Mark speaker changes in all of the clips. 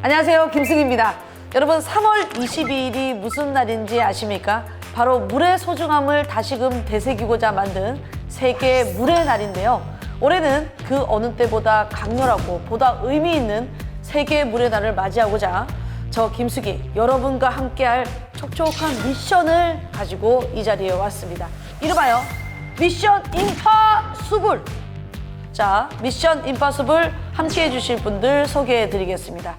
Speaker 1: 안녕하세요, 김승희입니다. 여러분, 3월 22일이 무슨 날인지 아십니까? 바로 물의 소중함을 다시금 되새기고자 만든 세계 물의 날인데요. 올해는 그 어느 때보다 강렬하고 보다 의미 있는 세계 물의 날을 맞이하고자 저 김숙이 여러분과 함께할 촉촉한 미션을 가지고 이 자리에 왔습니다. 이름하여 미션 임파서블. 자, 미션 임파서블 함께 해주실 분들 소개해 드리겠습니다.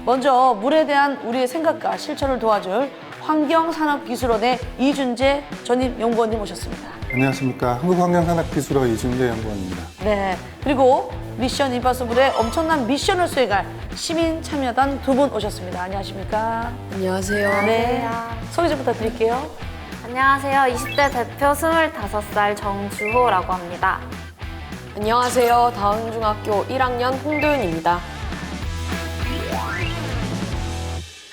Speaker 1: 먼저 물에 대한 우리의 생각과 실천을 도와줄 환경산업기술원의 이준재 전임 연구원님 모셨습니다.
Speaker 2: 안녕하십니까. 한국환경산업기술원 이준재 연구원입니다.
Speaker 1: 네, 그리고 미션 임파서블의 엄청난 미션을 수행할 시민참여단 두 분 오셨습니다. 안녕하십니까?
Speaker 3: 안녕하세요.
Speaker 1: 네, 소개 좀 부탁드릴게요.
Speaker 4: 안녕하세요. 20대 대표 25살 정주호라고 합니다.
Speaker 3: 안녕하세요. 다은중학교 1학년 홍도윤입니다.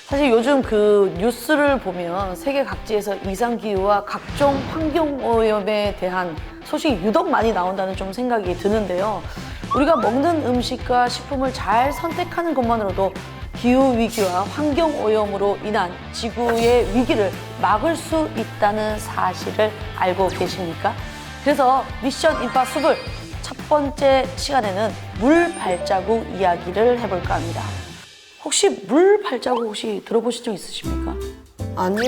Speaker 1: 사실 요즘 그 뉴스를 보면 세계 각지에서 이상기후와 각종 환경오염에 대한 소식이 유독 많이 나온다는 좀 생각이 드는데요. 우리가 먹는 음식과 식품을 잘 선택하는 것만으로도 기후위기와 환경오염으로 인한 지구의 위기를 막을 수 있다는 사실을 알고 계십니까? 그래서 미션 임파서블 첫 번째 시간에는 물 발자국 이야기를 해볼까 합니다. 혹시 물 발자국 혹시 들어보신 적 있으십니까?
Speaker 3: 아니요.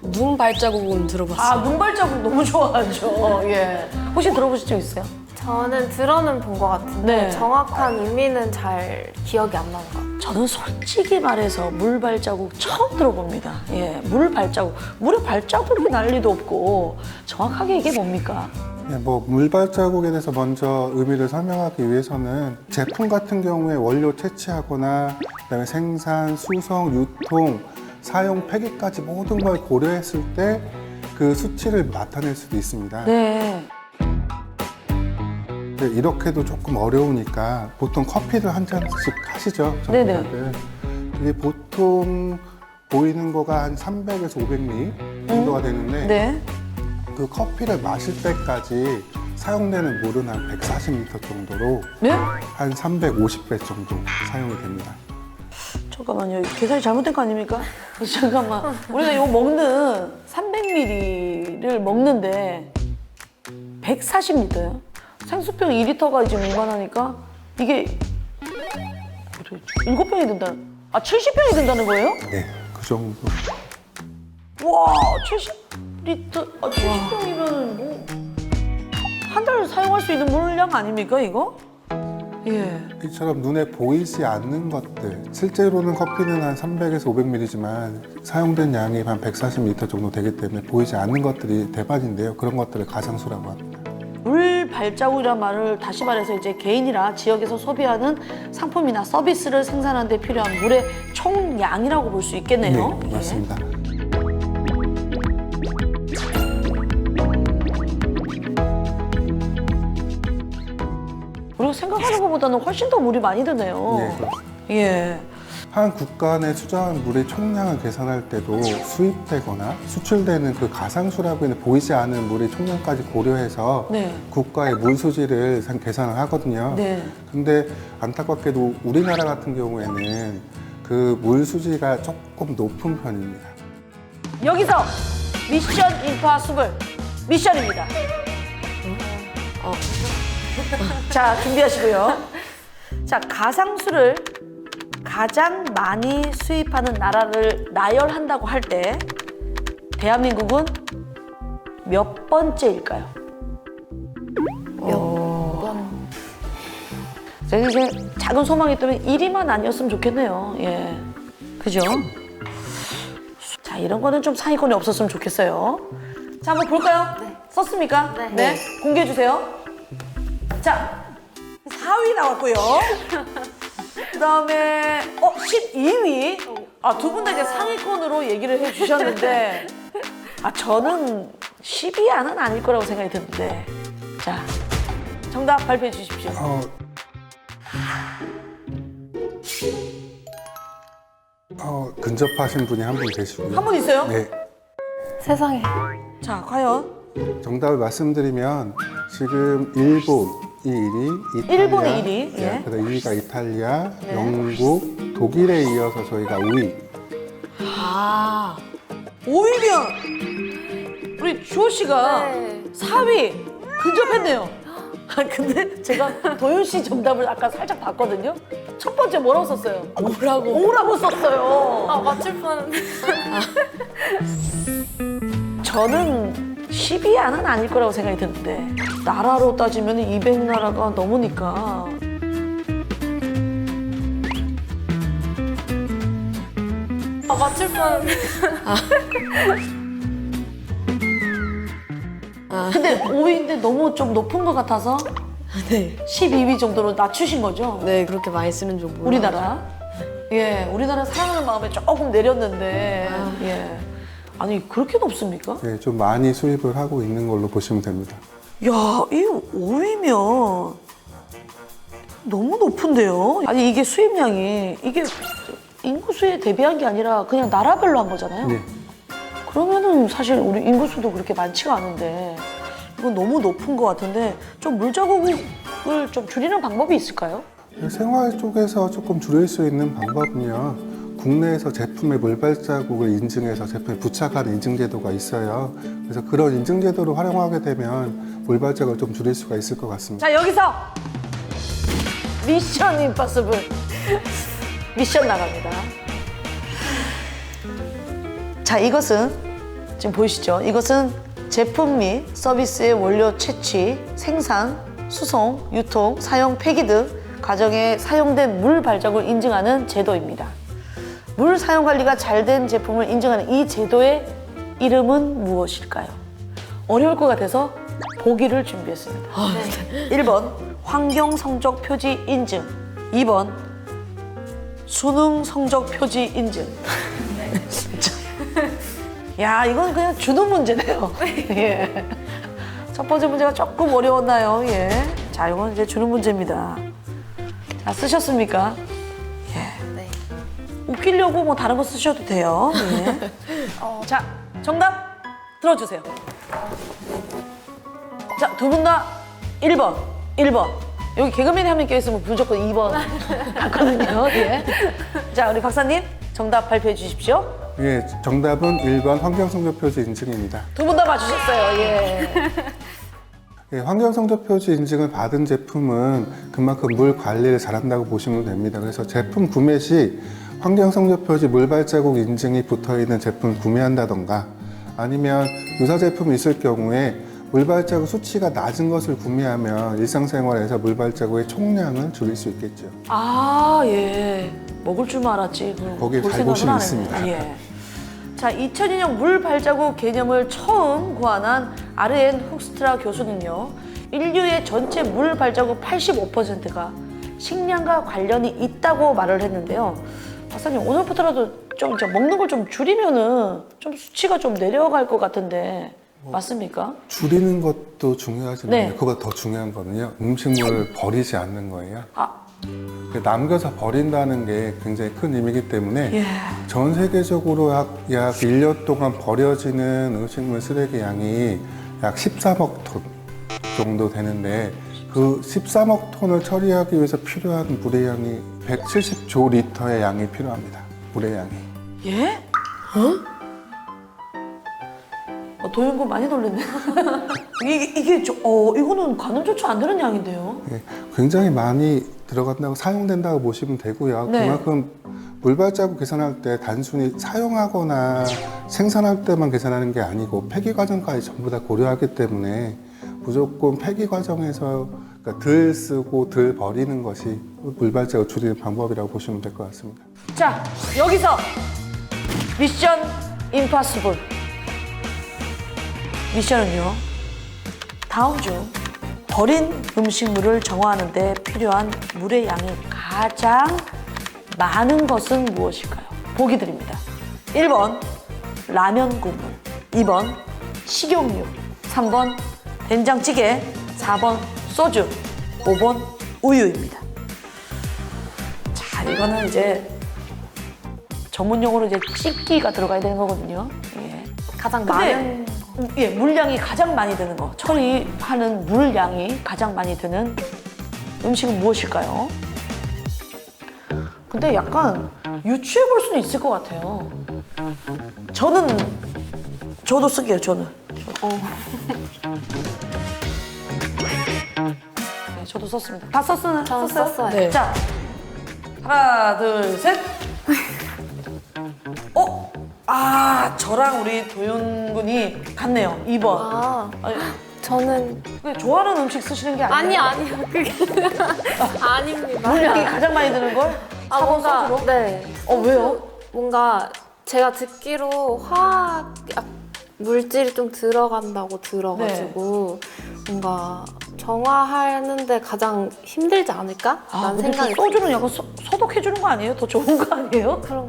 Speaker 3: 눈 발자국은 들어봤어요.
Speaker 1: 아, 눈 발자국 너무 좋아하죠. 예. 혹시 들어보신 적 있어요?
Speaker 4: 저는 들어는 본 것 같은데
Speaker 1: 네.
Speaker 4: 정확한 의미는 잘 기억이 안 나는 것 같아요.
Speaker 1: 저는 솔직히 말해서 물 발자국 처음 들어봅니다. 예, 물 발자국. 물에 발자국이 날 리도 없고 정확하게 이게 뭡니까?
Speaker 2: 물발자국에 대해서 먼저 의미를 설명하기 위해서는 제품 같은 경우에 원료 채취하거나 그다음에 생산, 수송, 유통, 사용, 폐기까지 모든 걸 고려했을 때 그 수치를 나타낼 수도 있습니다.
Speaker 1: 네.
Speaker 2: 근데 이렇게도 조금 어려우니까 보통 커피를 한 잔씩 하시죠.
Speaker 1: 네네.
Speaker 2: 전문가들. 이게 보통 보이는 거가 한 300에서 500ml 정도가 되는데
Speaker 1: 네.
Speaker 2: 그 커피를 마실 때까지 사용되는 물은 한 140리터 정도로
Speaker 1: 네?
Speaker 2: 한 350배 정도 사용이 됩니다.
Speaker 1: 잠깐만요. 계산이 잘못된 거 아닙니까? 잠깐만. 우리가 이거 먹는 300ml를 먹는데 140리터요? 생수병 2리터가 지금 이만하니까 이게 7병이 든다는, 아, 70병이 든다는 거예요?
Speaker 2: 네, 그 정도.
Speaker 1: 와, 70리터, 아, 70병이면 뭐, 한 달 사용할 수 있는 물량 아닙니까, 이거? 예.
Speaker 2: 이처럼 눈에 보이지 않는 것들, 실제로는 커피는 한 300에서 500ml지만 사용된 양이 한 140리터 정도 되기 때문에 보이지 않는 것들이 대반인데요. 그런 것들을 가상수라고 합니다.
Speaker 1: 물 발자국이란 말을 다시 말해서 이제 개인이나 지역에서 소비하는 상품이나 서비스를 생산하는 데 필요한 물의 총량이라고 볼 수 있겠네요.
Speaker 2: 네, 맞습니다.
Speaker 1: 우리가 생각하는 것보다는 훨씬 더 물이 많이 드네요.
Speaker 2: 네, 그렇습니다.
Speaker 1: 예.
Speaker 2: 한 국가 내 수정한 물의 총량을 계산할 때도 수입되거나 수출되는 그 가상수라고 하는 보이지 않은 물의 총량까지 고려해서
Speaker 1: 네.
Speaker 2: 국가의 물 수지를 계산을 하거든요.
Speaker 1: 네.
Speaker 2: 근데 안타깝게도 우리나라 같은 경우에는 그 물 수지가 조금 높은 편입니다.
Speaker 1: 여기서 미션 임파서블 미션입니다. 자, 준비하시고요. 자, 가상수를 가장 많이 수입하는 나라를 나열한다고 할 때 대한민국은 몇 번째일까요?
Speaker 4: 몇 번?
Speaker 1: 제가 이제 작은 소망이 있다면 1위만 아니었으면 좋겠네요. 예. 그죠? 자, 이런 거는 좀 상위권이 없었으면 좋겠어요. 자, 한번 볼까요?
Speaker 4: 네.
Speaker 1: 썼습니까?
Speaker 4: 네.
Speaker 1: 공개해주세요. 자, 4위 나왔고요. 그 다음에 12위. 아, 두 분 다 이제 상위권으로 얘기를 해주셨는데, 아, 저는 10위 안은 아닐 거라고 생각이 드는데. 자, 정답 발표해 주십시오.
Speaker 2: 근접하신 분이 한 분 계시고요.
Speaker 1: 한 분 있어요?
Speaker 2: 네.
Speaker 4: 세상에.
Speaker 1: 자, 과연?
Speaker 2: 정답을 말씀드리면 지금 일본, 1위, 이탈리아,
Speaker 1: 일본이 1위, 예.
Speaker 2: 그다음 2위가 이탈리아,
Speaker 1: 네.
Speaker 2: 영국, 독일에 이어서 저희가 5위.
Speaker 1: 아, 5위면 우리 주호 씨가
Speaker 4: 네.
Speaker 1: 4위 근접했네요. 아, 근데 제가 도윤 씨 정답을 아까 살짝 봤거든요. 첫 번째 뭐라고 썼어요? 오라고 썼어요.
Speaker 4: 아, 맞출 뻔.
Speaker 1: 저는 10위 안은 아닐 거라고 생각이 드는데 나라로 따지면 200나라가 넘으니까
Speaker 4: 아, 맞출 뻔.
Speaker 1: 근데 5위인데 너무 좀 높은 것 같아서
Speaker 3: 네.
Speaker 1: 12위 정도로 낮추신 거죠?
Speaker 3: 네, 그렇게 많이 쓰는 줄 몰라요.
Speaker 1: 우리나라. 예, 우리나라 사랑하는 마음에 조금 내렸는데 예. 아니 그렇게 높습니까?
Speaker 2: 네, 좀 많이 수입을 하고 있는 걸로 보시면 됩니다.
Speaker 1: 야, 이 5위면 너무 높은데요? 아니 이게 수입량이 이게 인구수에 대비한 게 아니라 그냥 나라별로 한 거잖아요.
Speaker 2: 네.
Speaker 1: 그러면은 사실 우리 인구수도 그렇게 많지가 않은데 이건 너무 높은 것 같은데 좀 물자국을 좀 줄이는 방법이 있을까요?
Speaker 2: 생활 쪽에서 조금 줄일 수 있는 방법은요. 국내에서 제품의 물발자국을 인증해서 제품에 부착하는 인증제도가 있어요. 그래서 그런 인증제도를 활용하게 되면 물발자국을 좀 줄일 수가 있을 것 같습니다.
Speaker 1: 자 여기서 미션 임파서블 미션 나갑니다. 자 이것은 지금 보이시죠? 이것은 제품 및 서비스의 원료 채취, 생산, 수송, 유통, 사용, 폐기 등 과정에 사용된 물 발자국을 인증하는 제도입니다. 물 사용 관리가 잘 된 제품을 인증하는 이 제도의 이름은 무엇일까요? 어려울 것 같아서 보기를 준비했습니다. 1번 환경 성적 표지 인증, 2번 수능 성적 표지 인증. 야, 이건 그냥 주는 문제네요. 예. 첫 번째 문제가 조금 어려웠나요? 예. 자, 이건 이제 주는 문제입니다. 자, 쓰셨습니까?
Speaker 4: 네.
Speaker 1: 웃기려고 뭐 다른 거 쓰셔도 돼요. 예. 자, 정답 들어주세요. 자, 두 분 다 1번. 여기 개그맨이 한 명 껴있으면 무조건 2번 같거든요. 예. 자, 우리 박사님 정답 발표해 주십시오.
Speaker 2: 예, 정답은 1번 환경성적표지 인증입니다.
Speaker 1: 두 분 다 맞추셨어요. 예.
Speaker 2: 예, 환경성적표지 인증을 받은 제품은 그만큼 물 관리를 잘한다고 보시면 됩니다. 그래서 제품 구매 시 환경성적표지 물발자국 인증이 붙어있는 제품 구매한다던가 아니면 유사 제품이 있을 경우에 물발자국 수치가 낮은 것을 구매하면 일상생활에서 물발자국의 총량을 줄일 수 있겠죠.
Speaker 1: 아, 예. 먹을 줄만 알았지. 그럼
Speaker 2: 거기에
Speaker 1: 볼
Speaker 2: 잘
Speaker 1: 생각은
Speaker 2: 보시면
Speaker 1: 안
Speaker 2: 있습니다.
Speaker 1: 했네. 예. 자, 2002년 물 발자국 개념을 처음 고안한 아르엔 훅스트라 교수는요. 인류의 전체 물 발자국 85%가 식량과 관련이 있다고 말을 했는데요. 박사님, 오늘부터라도 좀 이제 먹는 걸 좀 줄이면은 좀 수치가 좀 내려갈 것 같은데 맞습니까?
Speaker 2: 줄이는 것도 중요하지만
Speaker 1: 네.
Speaker 2: 그보다 더 중요한 거는요. 음식물을 버리지 않는 거예요.
Speaker 1: 아,
Speaker 2: 남겨서 버린다는 게 굉장히 큰 의미이기 때문에
Speaker 1: 예.
Speaker 2: 전 세계적으로 약 1년 동안 버려지는 음식물 쓰레기 양이 약 13억 톤 정도 되는데 그 13억 톤을 처리하기 위해서 필요한 물의 양이 170조 리터의 양이 필요합니다. 물의 양이.
Speaker 1: 예? 도윤군 많이 놀랬네. 이거는 가늠조차 안 되는 양인데요.
Speaker 2: 예, 굉장히 많이 들어간다고 사용된다고 보시면 되고요.
Speaker 1: 네.
Speaker 2: 그만큼 물발자국 계산할 때 단순히 사용하거나 생산할 때만 계산하는 게 아니고 폐기 과정까지 전부 다 고려하기 때문에 무조건 폐기 과정에서 그러니까 덜 쓰고 덜 버리는 것이 물발자국 줄이는 방법이라고 보시면 될 것 같습니다.
Speaker 1: 자, 여기서 미션 임파서블. 미션은요. 다음 중 버린 음식물을 정화하는 데 필요한 물의 양이 가장 많은 것은 무엇일까요? 보기 드립니다. 1번 라면 국물, 2번 식용유, 3번 된장찌개, 4번 소주, 5번 우유입니다. 자, 이거는 이제 전문 용어로 이제 씻기가 들어가야 되는 거거든요. 예.
Speaker 4: 가장
Speaker 1: 근데
Speaker 4: 많은
Speaker 1: 예, 물량이 가장 많이 드는 거. 처리하는 물량이 가장 많이 드는 음식은 무엇일까요? 근데 약간 유추해 볼 수는 있을 것 같아요. 저도 쓸게요, 저는. 네, 저도 썼습니다. 다 썼어요?
Speaker 4: 저는 썼어요.
Speaker 3: 네.
Speaker 1: 자, 하나, 둘, 셋. 저랑 우리 도윤 군이 같네요. 2번.
Speaker 4: 아,
Speaker 1: 아니,
Speaker 4: 저는
Speaker 1: 그게 좋아하는 음식 쓰시는 게 아니에요?
Speaker 4: 아니요. 그게 아닙니다.
Speaker 1: 물량이 가장 많이 드는 걸?
Speaker 4: 아,
Speaker 1: 4번
Speaker 4: 뭔가
Speaker 1: 소주로?
Speaker 4: 네.
Speaker 1: 왜요?
Speaker 4: 뭔가 제가 듣기로 화학 물질이 좀 들어간다고 들어가지고 뭔가 정화하는데 가장 힘들지 않을까라는
Speaker 1: 근데
Speaker 4: 생각이
Speaker 1: 소주는 약간 소독해 주는 거 아니에요? 더 좋은 거 아니에요?
Speaker 4: 그런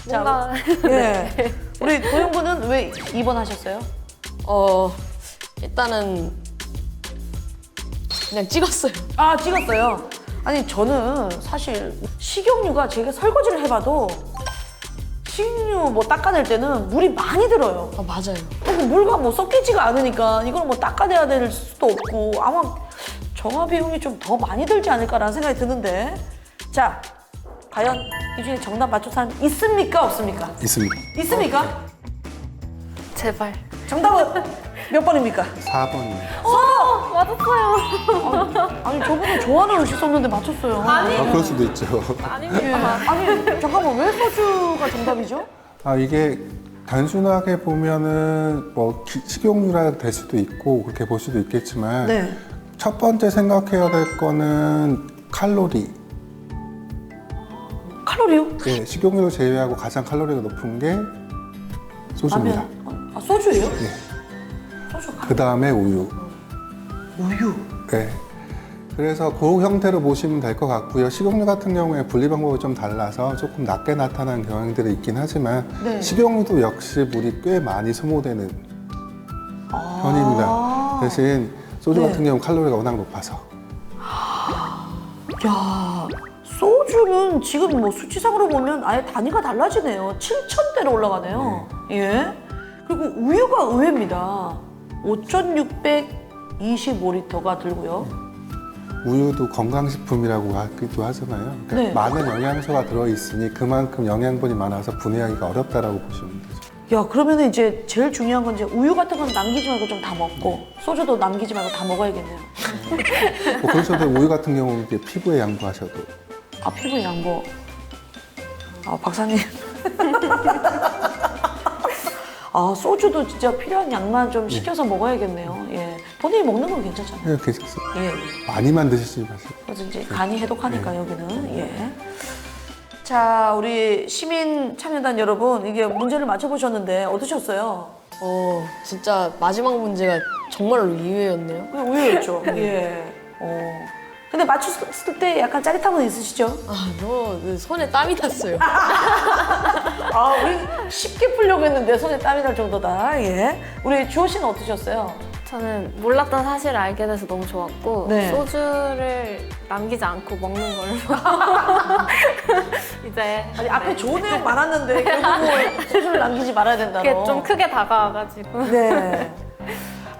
Speaker 1: 자,
Speaker 4: 뭔가
Speaker 1: 예. 우리 도영 군은 왜 2번 하셨어요?
Speaker 3: 일단은 그냥 찍었어요.
Speaker 1: 찍었어요. 아니 저는 사실 식용유가 제가 설거지를 해봐도 식용유 뭐 닦아낼 때는 물이 많이 들어요.
Speaker 3: 맞아요.
Speaker 1: 물과 뭐 섞이지가 않으니까 이걸 뭐 닦아내야 될 수도 없고 아마 정화 비용이 좀 더 많이 들지 않을까라는 생각이 드는데 자 과연 이 중에 정답 맞출 사람 있습니까 없습니까?
Speaker 2: 있습니다.
Speaker 1: 있습니까?
Speaker 4: 제발
Speaker 1: 정답은 몇 번입니까?
Speaker 2: 4번입니다.
Speaker 4: 맞았어요.
Speaker 1: 아니 저분은 좋아하는 음식 썼는데 맞췄어요.
Speaker 2: 그럴 수도 있죠.
Speaker 1: 예. 아니 잠깐만 왜 소주가 정답이죠?
Speaker 2: 이게 단순하게 보면은 뭐 식용유라 될 수도 있고 그렇게 볼 수도 있겠지만
Speaker 1: 네.
Speaker 2: 첫 번째 생각해야 될 거는 칼로리.
Speaker 1: 칼로리요?
Speaker 2: 네, 식용유를 제외하고 가장 칼로리가 높은 게 소주입니다.
Speaker 1: 라면. 소주예요?
Speaker 2: 네.
Speaker 1: 소주
Speaker 2: 그 다음에 우유.
Speaker 1: 우유.
Speaker 2: 네. 그래서 그 형태로 보시면 될 것 같고요. 식용유 같은 경우에 분리 방법이 좀 달라서 조금 낮게 나타나는 경향들이 있긴 하지만
Speaker 1: 네.
Speaker 2: 식용유도 역시 물이 꽤 많이 소모되는 편입니다. 대신 소주
Speaker 1: 네.
Speaker 2: 같은 경우는 칼로리가 워낙 높아서.
Speaker 1: 야, 소주는 지금 뭐 수치상으로 보면 아예 단위가 달라지네요. 7,000대로 올라가네요. 예. 그리고 우유가 의외입니다. 5,625리터가 들고요.
Speaker 2: 우유도 건강식품이라고 하기도 하잖아요. 그러니까
Speaker 1: 네.
Speaker 2: 많은 영양소가 들어있으니 그만큼 영양분이 많아서 분해하기가 어렵다라고 보시면 되죠.
Speaker 1: 야, 그러면 이제 제일 중요한 건 이제 우유 같은 건 남기지 말고 좀 다 먹고 소주도 남기지 말고 다 먹어야겠네요.
Speaker 2: 뭐 그러셔도 우유 같은 경우는 이렇게 피부에 양보하셔도.
Speaker 1: 피부에 양보. 박사님. 소주도 진짜 필요한 양만 좀 시켜서 먹어야겠네요. 예. 본인이 먹는 건 괜찮잖아요.
Speaker 2: 이렇게
Speaker 1: 예.
Speaker 2: 많이만 드시지 마시고.
Speaker 1: 그래서 이제 간이 해독하니까 여기는. 예. 자, 우리 시민 참여단 여러분, 이게 문제를 맞춰보셨는데 어떠셨어요?
Speaker 3: 진짜 마지막 문제가 정말로 의외였네요.
Speaker 1: 그냥 의외였죠. 예. 근데 맞췄을 때 약간 짜릿함은 있으시죠?
Speaker 3: 너무 손에 땀이 났어요.
Speaker 1: 우리 쉽게 풀려고 했는데 손에 땀이 날 정도다. 예. 우리 주호 씨는 어떠셨어요?
Speaker 4: 저는 몰랐던 사실을 알게 돼서 너무 좋았고
Speaker 1: 네.
Speaker 4: 소주를 남기지 않고 먹는 걸로 이제
Speaker 1: 아니, 앞에 좋은 내용 많았는데 결국은 소주를 남기지 말아야 된다고.
Speaker 4: 그게 좀 크게 다가와가지고
Speaker 1: 네.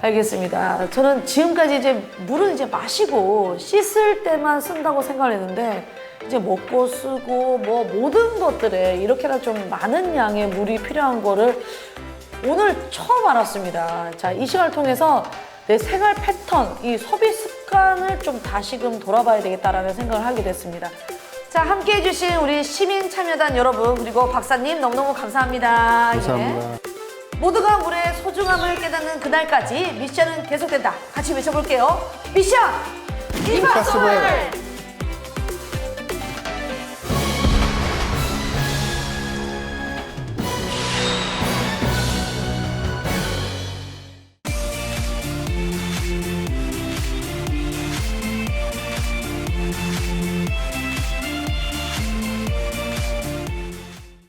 Speaker 1: 알겠습니다. 저는 지금까지 이제 물은 이제 마시고 씻을 때만 쓴다고 생각을 했는데 이제 먹고 쓰고 뭐 모든 것들에 이렇게나 좀 많은 양의 물이 필요한 거를 오늘 처음 알았습니다. 자, 이 시간을 통해서 내 생활 패턴, 이 소비 습관을 좀 다시금 돌아봐야 되겠다라는 생각을 하게 됐습니다. 자, 함께 해주신 우리 시민 참여단 여러분 그리고 박사님 너무너무 감사합니다.
Speaker 2: 감사합니다.
Speaker 1: 예. 모두가 물의 소중함을 깨닫는 그날까지 미션은 계속된다. 같이 외쳐볼게요. 미션! 임파서블!